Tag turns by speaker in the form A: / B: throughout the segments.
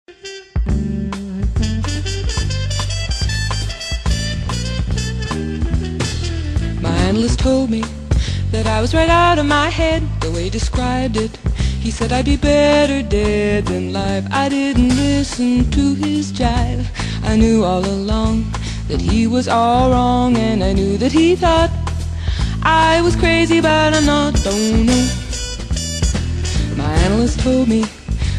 A: My analyst told me that I was right out of my head, the way he described it. He said I'd be better dead than live. I didn't listen to his jive. I knew all along that he was all wrong, and I knew that he thought I was crazy, but I'm not, don't know. My analyst told me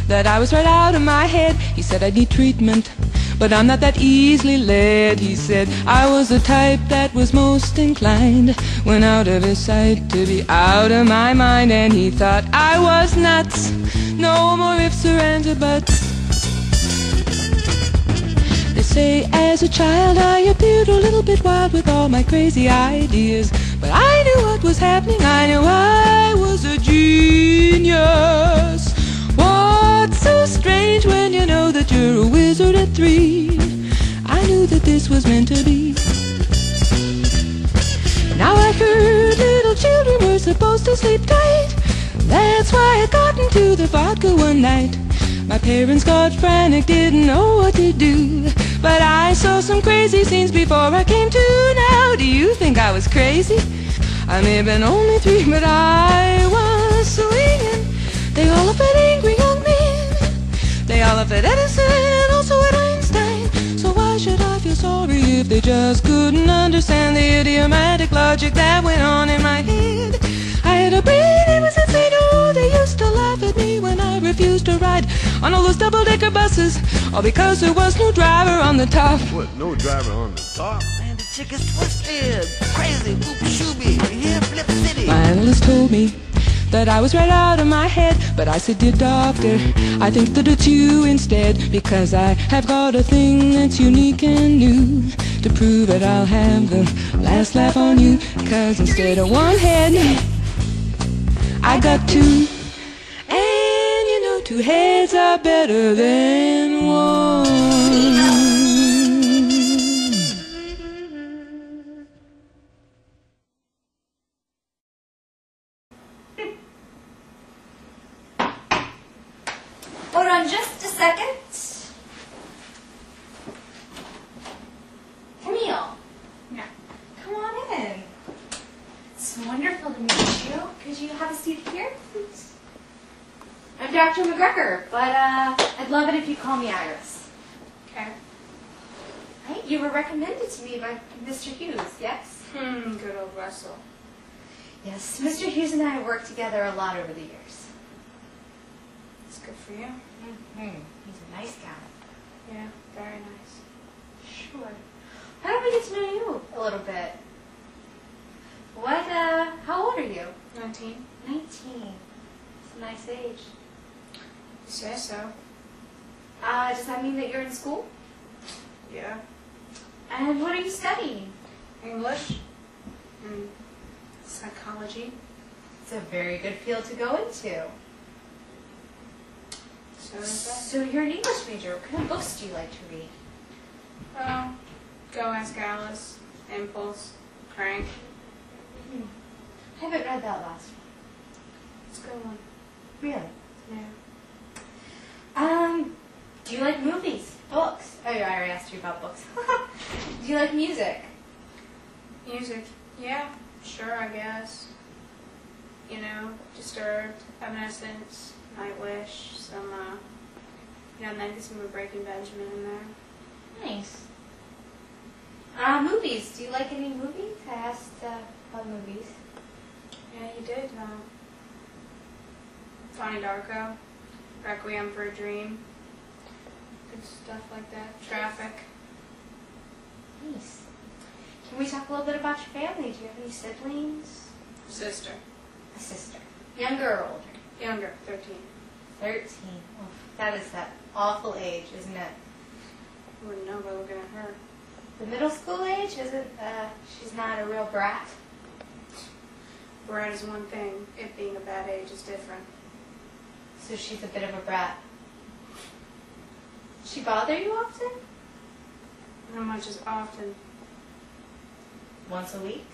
A: that I was right out of my head. He said I'd need treatment, but I'm not that easily led. He said I was the type that was most inclined, when out of his sight, to be out of my mind. And he thought I was nuts. No more ifs or ands or buts. They say as a child I appeared a little bit wild with all my crazy ideas, but I knew what was happening. I knew I was a genius. What's so strange when you know that you're a wizard at 3? I knew that this was meant to be. Now I heard little children were supposed to sleep tight. That's why I got into the vodka one night. My parents got frantic, didn't know what to do, but I saw some crazy scenes before I came to. Now do you think I was crazy? I may have been only 3, but I was swinging. They all laugh at angry young men. They all laugh at Edison and also at Einstein. So why should I feel sorry if they just couldn't understand the idiomatic logic that went on in my head? I had a brain, it was insane. Oh, they used to laugh at me when I refused to ride on all those double-decker buses, all because there was no driver on the top.
B: What, no driver on the top?
C: Man, the chick is twisted, crazy, whoop shooby, here, flip city.
A: My analyst told me that I was right out of my head, but I said, dear doctor, I think that it's you instead, because I have got a thing that's unique and new. To prove it, I'll have the last laugh on you, 'cause instead of one head, I got 2. And you know 2 heads are better than 1.
D: Hold on just a second. Camille. Yeah. Come on in. It's wonderful to meet you. Could you have a seat here, please? I'm Dr. McGregor, but I'd love it if you call me Iris. Okay. Right? You were recommended to me by Mr. Hughes, yes?
E: Good old Russell.
D: Yes, Mr. Hughes and I have worked together a lot over the years.
E: It's good for you.
D: He's a nice guy.
E: Yeah, very nice.
D: Sure. Why don't we get to know you a little bit? How old are you?
E: 19.
D: 19. It's a nice age.
E: You say so.
D: Does that mean that you're in school?
E: Yeah.
D: And what are you studying?
E: English. Psychology.
D: It's a very good field to go into.
E: So is that.
D: So you're an English major. What kind of books do you like to read?
E: Well, Go Ask Alice, Impulse, Crank.
D: I haven't read that last one.
E: It's a good one.
D: Really?
E: Yeah.
D: Do you like movies? Books? Oh, I already asked you about books. Do you like music?
E: Music. Yeah, sure, I guess. You know, Disturbed, Evanescence, Nightwish, some, maybe some Breaking Benjamin in there.
D: Nice. Movies. Do you like any movies? I asked about movies.
E: Yeah, you did. Donnie Darko, Requiem for a Dream, good stuff like that. Traffic.
D: Nice. Can we talk a little bit about your family? Do you have any siblings?
E: Sister.
D: A sister. Younger or older?
E: Younger, 13.
D: 13. Oh, that is that awful age, isn't it?
E: You wouldn't know by looking at her.
D: The middle school age isn't, she's not a real brat.
E: Brat is one thing. It being a bad age is different.
D: So she's a bit of a brat. Does she bother you often?
E: Not much as often.
D: Once a week?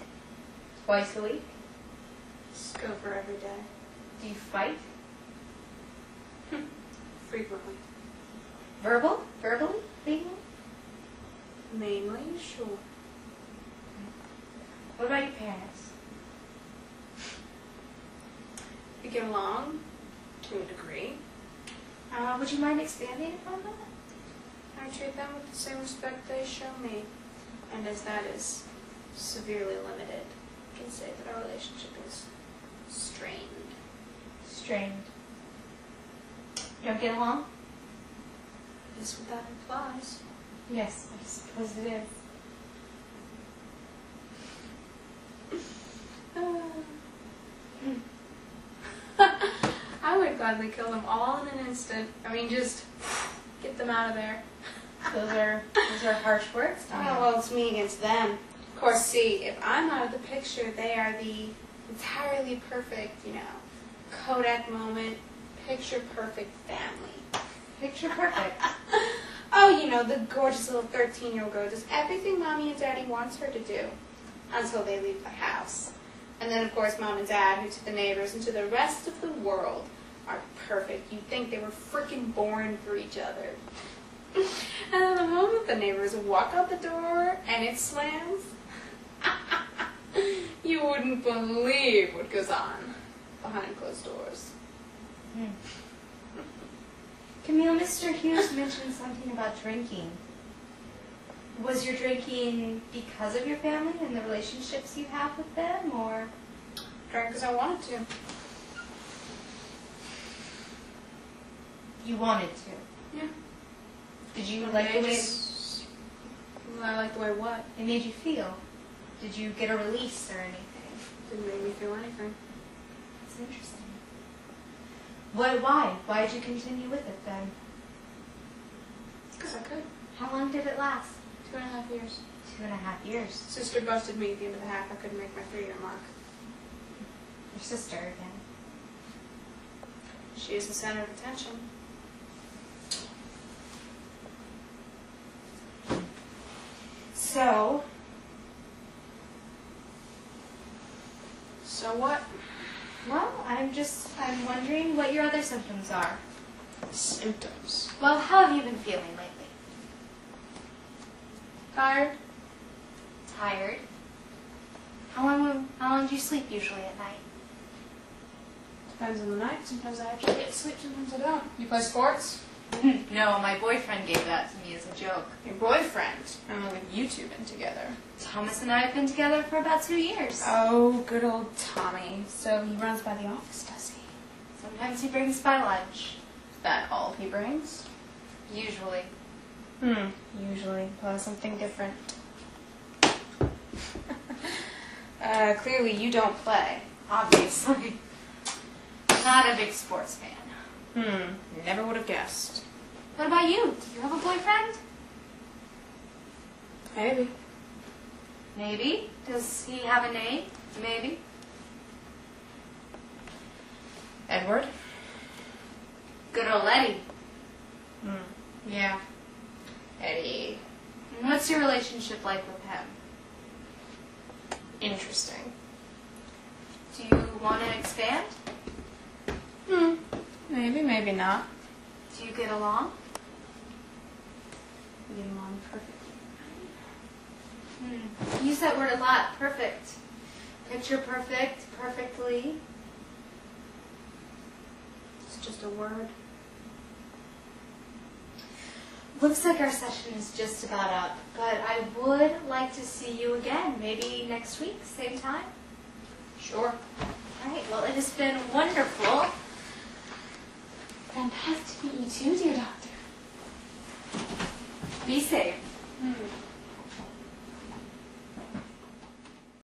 D: Twice a week?
E: Just go for every day.
D: Do you fight?
E: Frequently.
D: Verbally? Mainly?
E: Mainly, sure.
D: What about your parents?
E: We get along to a degree.
D: Would you mind expanding upon that?
E: I treat them with the same respect they show me. And as that is severely limited, I can say that our relationship is strained.
D: Strained. You don't get along?
E: Is what that implies.
D: Yes, I suppose it is.
E: I would gladly kill them all in an instant. I mean, just get them out of there.
D: Those are harsh words.
E: Oh, well, it's me against them. Of course, see, if I'm out of the picture, they are the entirely perfect, Kodak moment, picture perfect family.
D: Picture perfect.
E: Oh, the gorgeous little 13-year-old girl does everything Mommy and Daddy wants her to do until they leave the house. And then, of course, Mom and Dad, who to the neighbors and to the rest of the world are perfect. You'd think they were freaking born for each other. And then the moment the neighbors walk out the door and it slams, you wouldn't believe what goes on behind closed doors.
D: Camille, Mr. Hughes mentioned something about drinking. Was your drinking because of your family and the relationships you have with them, or?
E: Drank because I wanted to.
D: You wanted to?
E: Yeah.
D: Did you like the way
E: I like the way what?
D: it made you feel? Did you get a release or anything?
E: Didn't make me feel anything.
D: That's interesting. Why? Why did you continue with it then?
E: Because I could.
D: How long did it last?
E: 2.5 years.
D: 2.5 years.
E: Sister busted me at the end of the half. I couldn't make my 3-year mark.
D: Your sister again.
E: She is the center of attention.
D: So
E: what?
D: well, I'm wondering what your other symptoms are.
E: Symptoms.
D: Well, how have you been feeling lately?
E: Tired?
D: Tired? How long do you sleep usually at night?
E: Depends on the night. Sometimes I actually get sleep, sometimes I don't. You play sports?
D: No, my boyfriend gave that to me as a joke.
E: Your boyfriend? I don't know if you two been together.
D: Thomas and I have been together for about 2 years.
E: Oh, good old Tommy. So he runs by the office, does he?
D: Sometimes he brings by lunch.
E: Is that all he brings?
D: Usually.
E: Usually. Well, something different. Clearly you don't play.
D: Obviously. Not a big sports fan.
E: Never would have guessed.
D: What about you? Do you have a boyfriend?
E: Maybe.
D: Maybe. Does he have a name? Maybe.
E: Edward?
D: Good old Eddie.
E: Yeah. Eddie.
D: And what's your relationship like with him?
E: Interesting.
D: Do you want to expand?
E: Maybe, maybe not.
D: Do you get along?
E: We get along perfectly.
D: You use that word a lot. Perfect. Picture perfect. Perfectly.
E: It's just a word.
D: Looks like our session is just about up, but I would like to see you again, maybe next week, same time.
E: Sure.
D: All right, well, it has been wonderful. Fantastic to meet you too, dear doctor. Be safe.